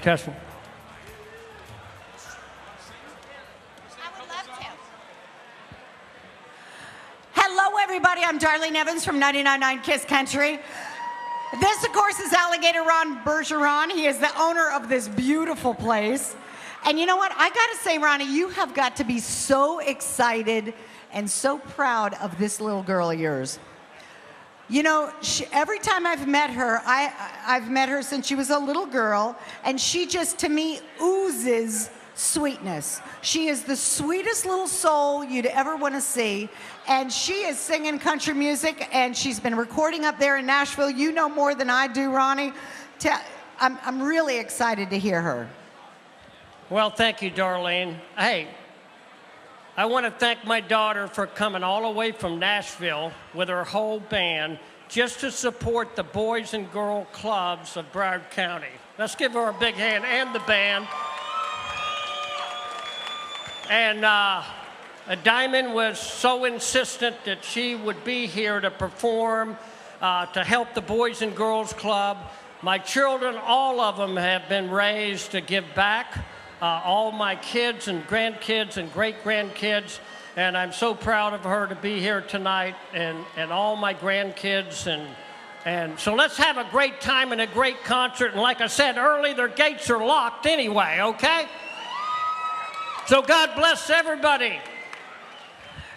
Testing. I would love to. Hello, everybody. I'm Darlene Evans from 99.9 Kiss Country. This, of course, is Alligator Ron Bergeron. He is the owner of this beautiful place. And you know what? I got to say, Ronnie, you have got to be so excited and so proud of this little girl of yours. You know, every time I've met her, I've met her since she was a little girl, and she just, to me, oozes sweetness. She is the sweetest little soul you'd ever want to see, and she is singing country music, and she's been recording up there in Nashville. You know more than I do, Ronnie. I'm really excited to hear her. Well, thank you, Darlene. Hey, I want to thank my daughter for coming all the way from Nashville with her whole band just to support the Boys and Girl Clubs of Broward County. Let's give her a big hand, and the band. And Diamond was so insistent that she would be here to perform, to help the Boys and Girls Club. My children, all of them have been raised to give back. All my kids and grandkids and great-grandkids, and I'm so proud of her to be here tonight, and all my grandkids, and so let's have a great time and a great concert, and like I said early, their gates are locked anyway, okay? So God bless everybody.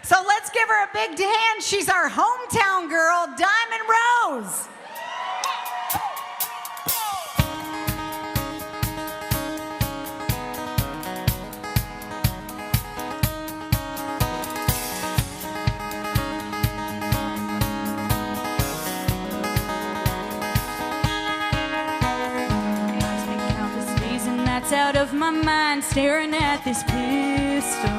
So let's give her a big hand. She's our hometown girl, Diamond Rose. Out of my mind, staring at this pistol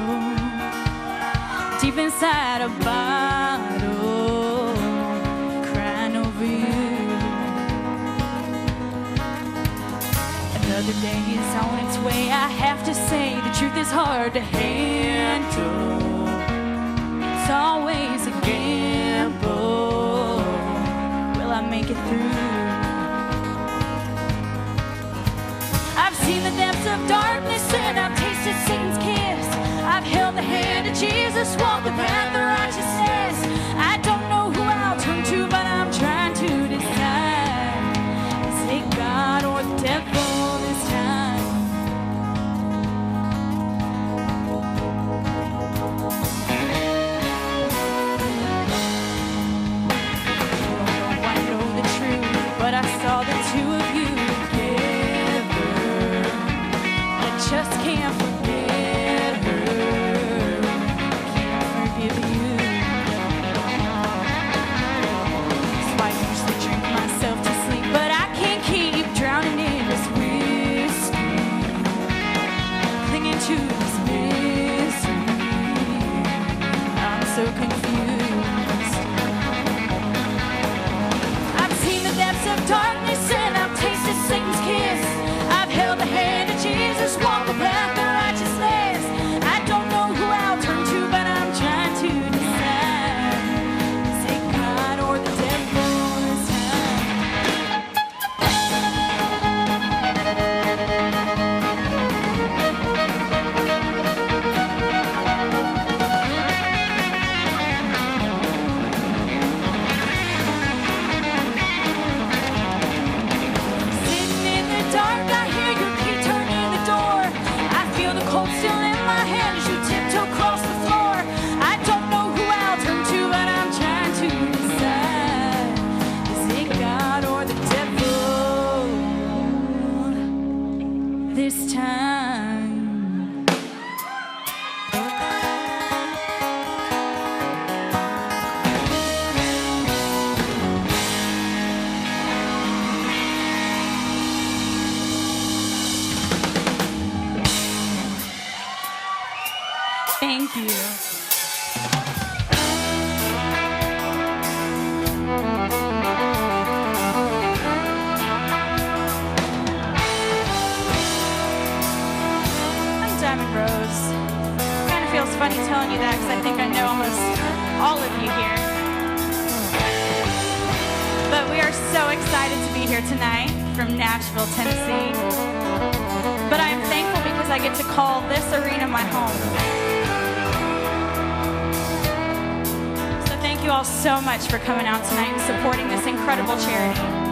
deep inside a bottle, crying over you. Another day is on its way. I have to say the truth is hard to handle. It's always a gamble. Will I make it through? I've seen the depths of darkness and I've tasted Satan's kiss. I've held the hand of Jesus, walked the path of righteousness. I don't know who I'll turn to, but I'm trying to decide. Is it God or the devil this time? I know the truth, but I saw the two of you just can't forget her, can't forgive you. So I usually drink myself to sleep, but I can't keep drowning in this whiskey, clinging to this misery. I'm so confused. I've seen the depths of darkness and I've tasted Satan's kiss. I've held the hand of Jesus, walked the path of righteousness. I don't know who I'll turn to, but I'm trying to decide. Is it God or the devil this time? you that because I think I know almost all of you here. But we are so excited to be here tonight from Nashville, Tennessee. But I am thankful because I get to call this arena my home. So thank you all so much for coming out tonight and supporting this incredible charity.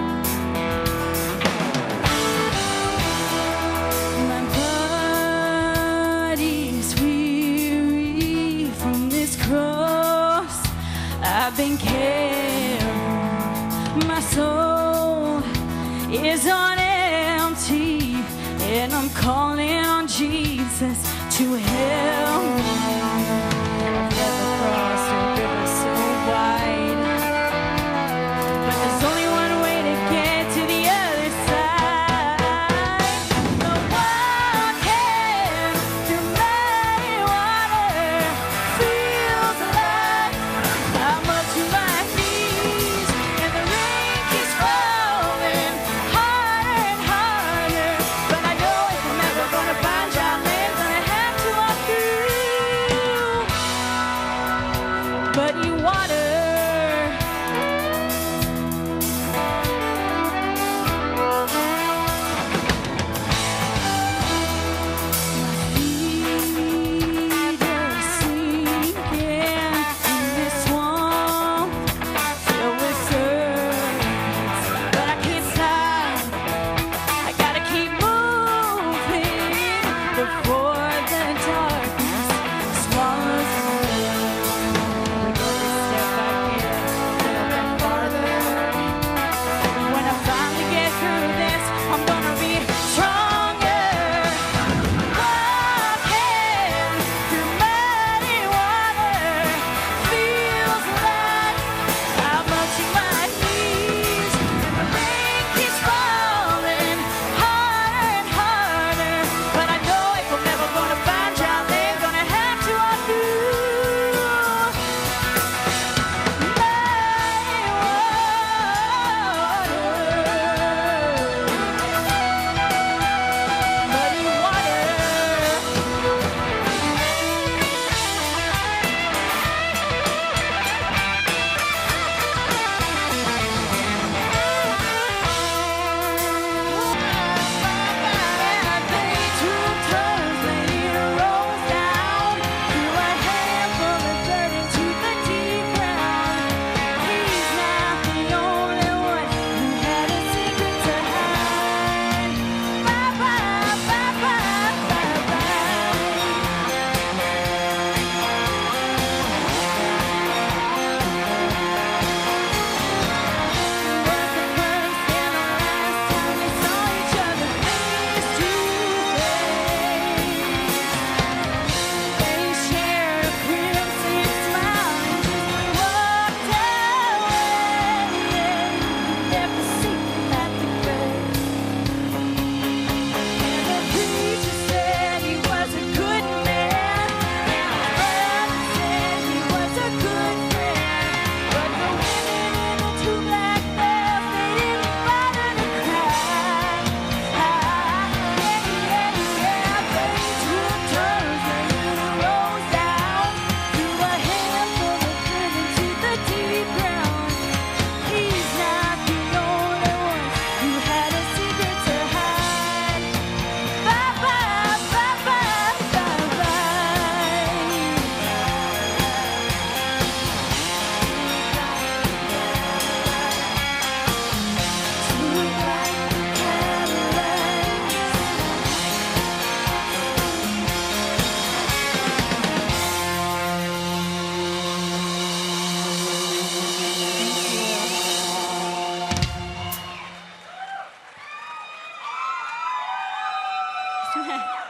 I've been carried, my soul is on empty, and I'm calling on Jesus to help me. I've never crossed a river so wide, but there's only one way to get to the other side. No walking through muddy water feels like I'm up to my knees, and the rain keeps falling harder and harder. But I know if I'm ever gonna find dry land, gonna have to walk through muddy water.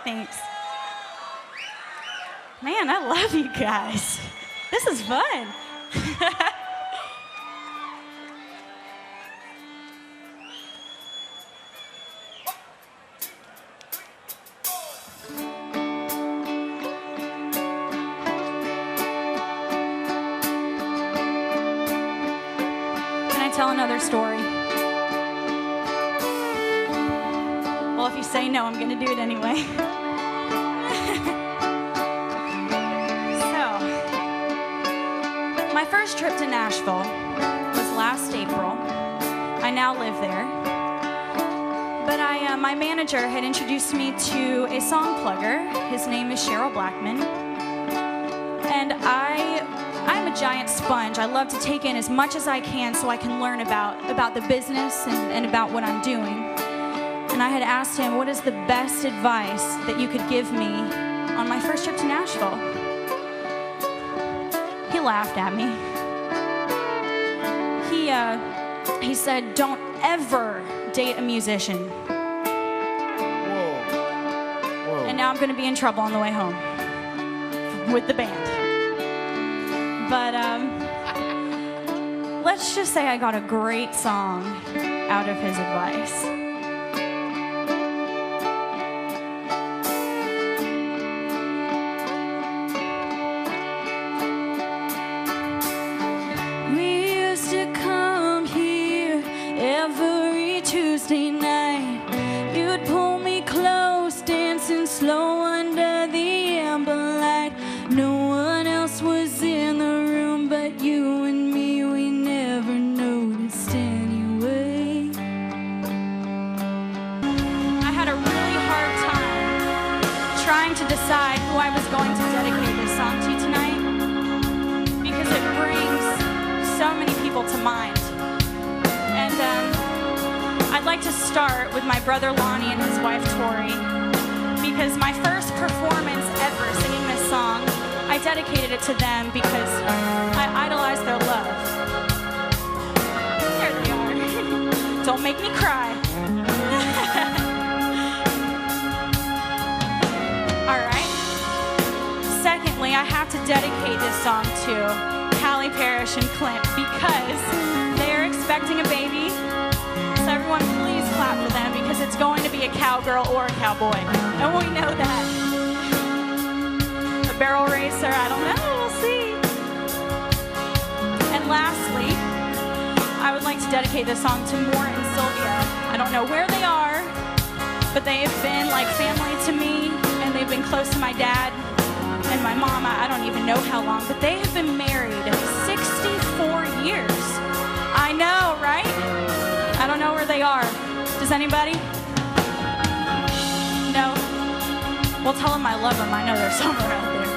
Thanks. Man, I love you guys. This is fun. Can I tell another story? Well, if you say no, I'm going to do it anyway. So, My first trip to Nashville was last April. I now live there. But my manager had introduced me to a song plugger. His name is Cheryl Blackman. And I'm a giant sponge. I love to take in as much as I can so I can learn about the business and about what I'm doing. And I had asked him, what is the best advice that you could give me on my first trip to Nashville? He laughed at me. He said, don't ever date a musician. Whoa. And now I'm gonna be in trouble on the way home with the band. But let's just say I got a great song out of his advice. Tuesday night, you'd pull me close, dancing slow under the amber light. No one else was in the room but you and me. We never noticed anyway. I had a really hard time trying to decide who I was going to dedicate this song to tonight because it brings so many people to mind. And I'd like to start with my brother Lonnie and his wife Tori, because my first performance ever singing this song, I dedicated it to them because I idolized their love. There they are. Don't make me cry. All right. Secondly, I have to dedicate this song to Callie Parrish and Clint because they're expecting a baby. So everyone please clap for them because it's going to be a cowgirl or a cowboy. And we know that. A barrel racer, I don't know, we'll see. And lastly, I would like to dedicate this song to Mort and Sylvia. I don't know where they are, but they have been like family to me, and they've been close to my dad and my mom. I don't even know how long, but they have been married 64 years. I know, right? I don't know where they are. Does anybody? No? Well, tell them I love them. I know they're somewhere out there.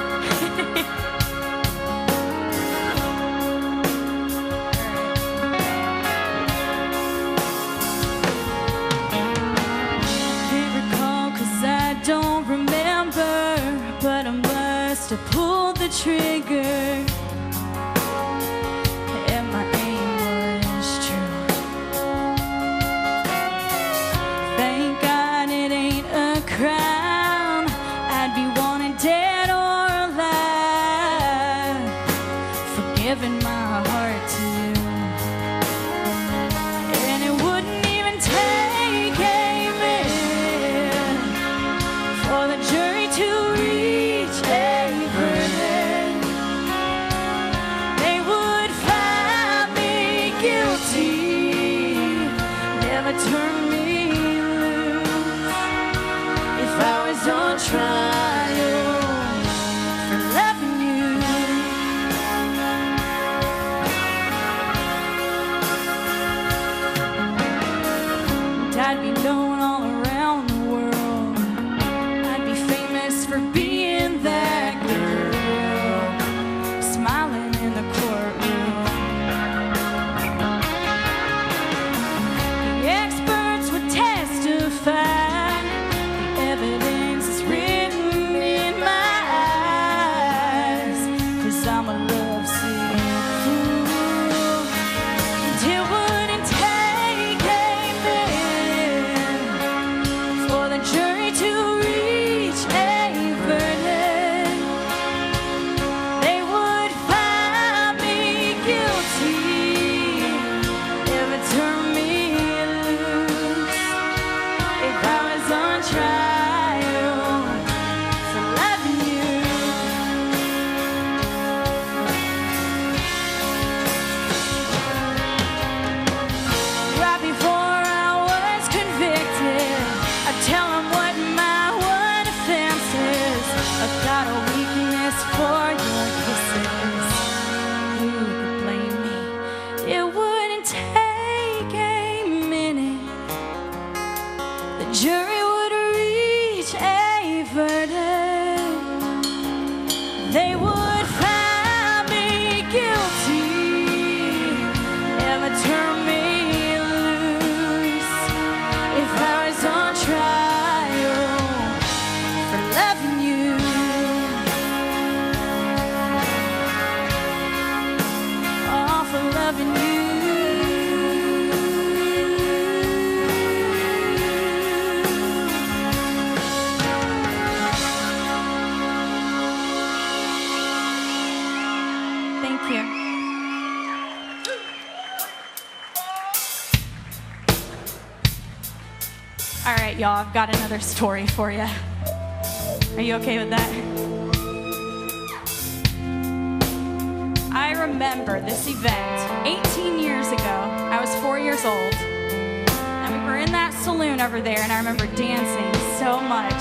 Can't recall 'cause I don't remember, but I must have pulled the trigger. Crown, I'd be wanted dead or alive for giving my heart to you. And it wouldn't even take a minute for the jury to reach a verdict. They would find me guilty, never turn me on trial for loving you. loving you. Thank you. All right, y'all, I've got another story for you. Are you okay with that? I remember this event 18 years ago. I was 4 years old. And we were in that saloon over there, and I remember dancing so much.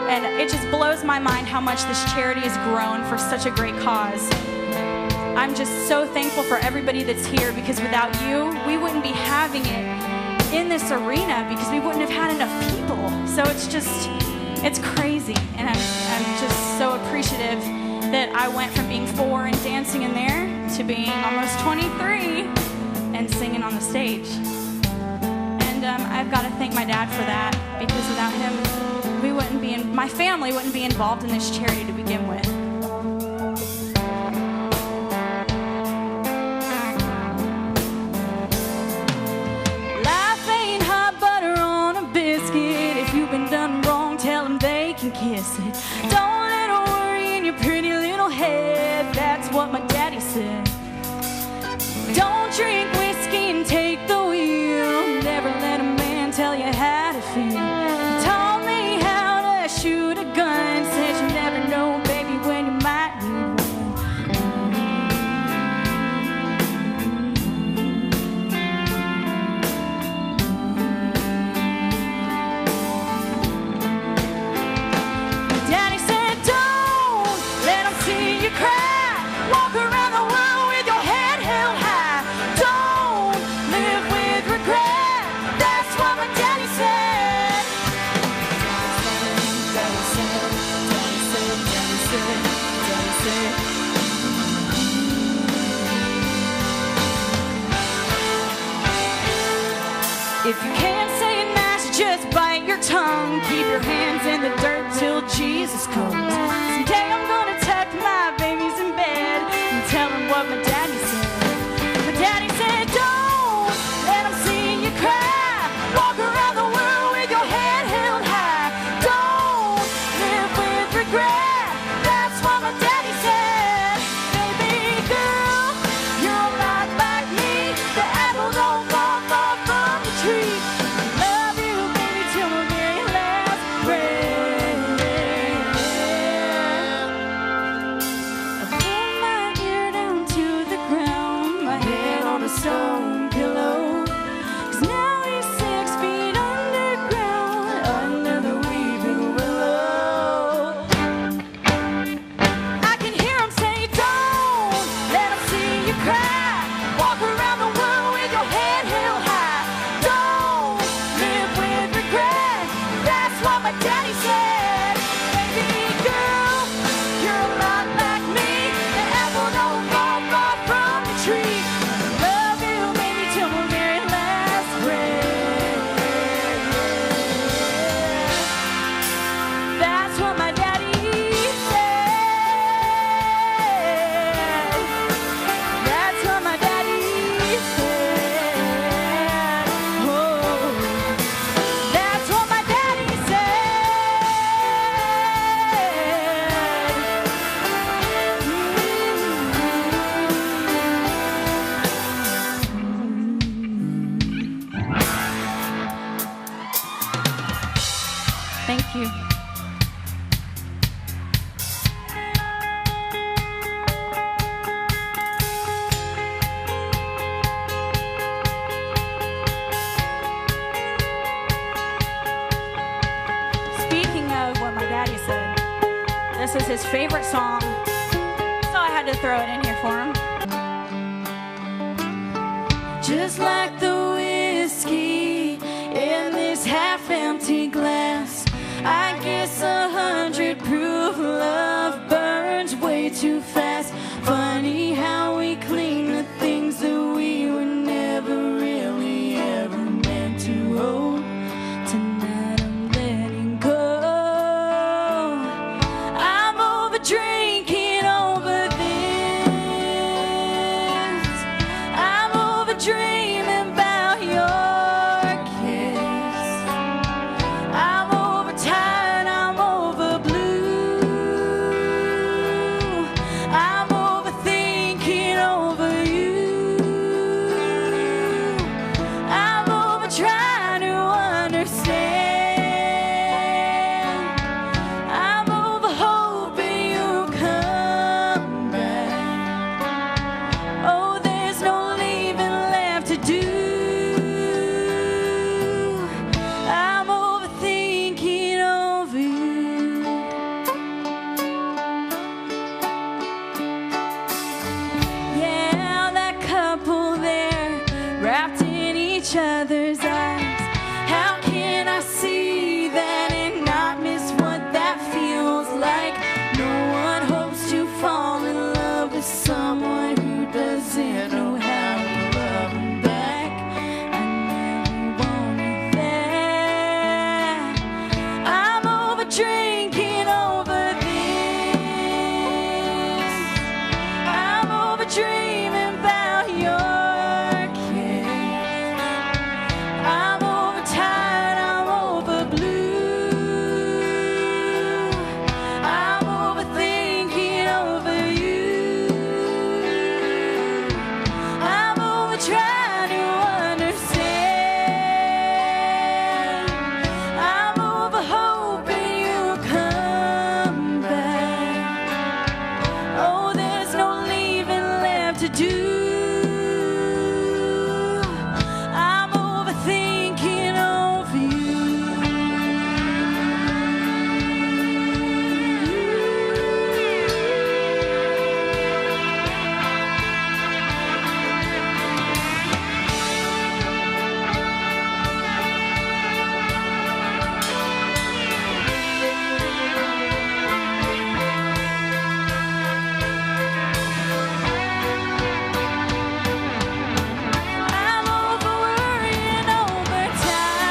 And it just blows my mind how much this charity has grown for such a great cause. I'm just so thankful for everybody that's here, because without you, we wouldn't be having it in this arena, because we wouldn't have had enough people. So it's crazy. And I'm just so appreciative that I went from being 4 and dancing in there to being almost 23 and singing on the stage. And I've got to thank my dad for that, because without him, my family wouldn't be involved in this charity to begin with. Life ain't hot butter on a biscuit. If you've been done wrong, tell them they can kiss it. Don't let it worry in your pretty little head. That's what my daddy said. Don't drink whiskey and take the wheel. Never let a man tell you how to feel. He taught me how to shoot a gun. Said you never know, baby, when you might need one. Daddy said, don't let them see you cry. Walk around the world with your head held high. Don't live with regret. That's what my daddy said. Daddy said. If you can't say it nice, just bite your tongue. Keep your hands in the dirt till Jesus comes. Someday I'm gonna tuck my babies in bed and tell them what my daddy said. My daddy said, don't let them see you cry. Walk around the world with your head held high. Don't live with regret. That's what my daddy said. Baby girl, you're a lot like me. The apple don't fall far from the tree. I love you, baby, till my very last breath. I pull my ear down to the ground, my head on a stone pillow. 'Cause now he's 6 feet underground, under the weeping willow. I can hear him say, don't let him see you cry. Walk around the world with your head held high. Don't live with regret. That's what my daddy said. Baby girl, you're a lot like me. The apple don't fall far from the tree. I love you, baby, till my very last breath. That's what my daddy said. That's what my daddy said. Oh, that's what my daddy said. Thank you. Speaking of what my daddy said, this is his favorite song, so I had to throw it in here for him. Just like the whiskey in this half-empty glass, I guess 100 proof love burns way too fast. Funny how we cling to things that we were never really ever meant to hold. Tonight I'm letting go. I'm over drinking over this. I try to understand. I'm over hoping you'll come back. Oh, there's no leaving left to do. I'm overthinking over you. I'm over worrying over time,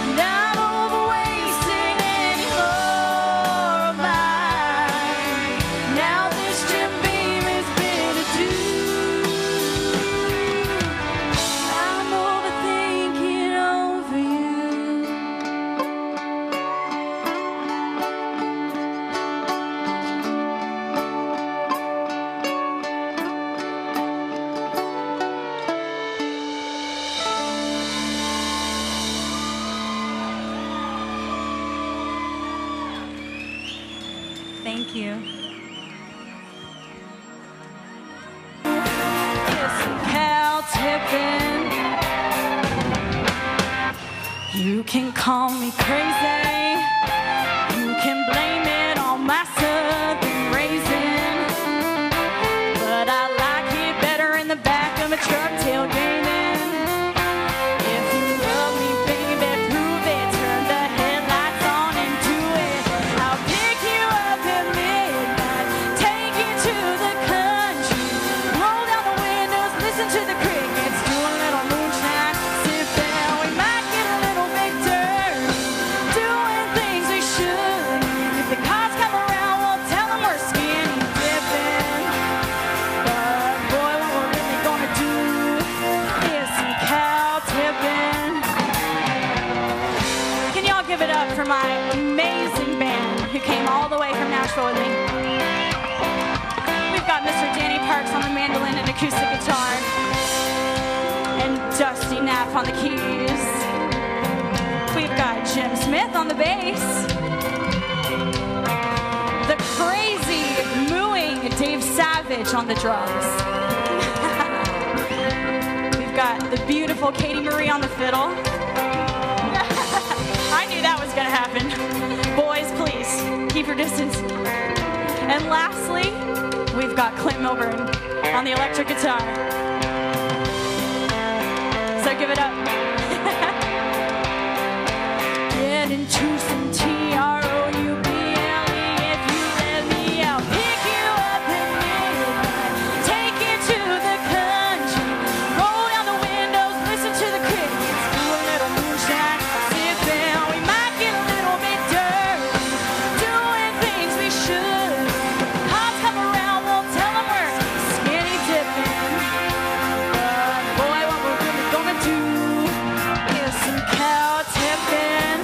and I'm over wasting any more of mine. Now this Jim Beam is bitter too. I'm overthinking over you. Thank you. Listen, Cal Tippin, you can call me crazy. You can blame it on my southern raising, but I like it better in the back of a truck tailgating. If you love me, baby, prove it. Turn the headlights on and do it. I'll pick you up at midnight, take you to the country, roll down the windows, listen to the crickets, do a little moonshine, sit down. We might get a little bit dirty, doing things we shouldn't. If the cops come around, we'll tell them we're skinny dipping. But boy, what we're really gonna do is some cow tipping. Can y'all give it up for my amazing band who came all the way from Nashville with me? We've got Mr. Danny Parks on the mandolin and acoustic guitar, and Dusty Knapp on the keys. We've got Jim Smith on the bass, the crazy mooing Dave Savage on the drums. We've got the beautiful Katie Marie on the fiddle. I knew that was gonna happen. Boys, please, keep your distance. And lastly, we've got Clint Milburn on the electric guitar. So give it up. Get into some TROUBLE if you let me out. Pick you up at midnight, take you to the country, roll down the windows, listen to the crickets, do a little moonshine, sit down. We might get a little bit dirty, doing things we should. Cops come around, we'll tell them we're skinny dipping. But boy, what we're really gonna do is some cow tipping.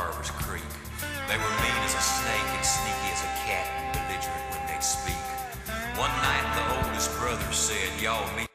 Carver's Creek. They were mean as a snake and sneaky as a cat, belligerent when they'd speak. One night the oldest brother said, "Y'all meet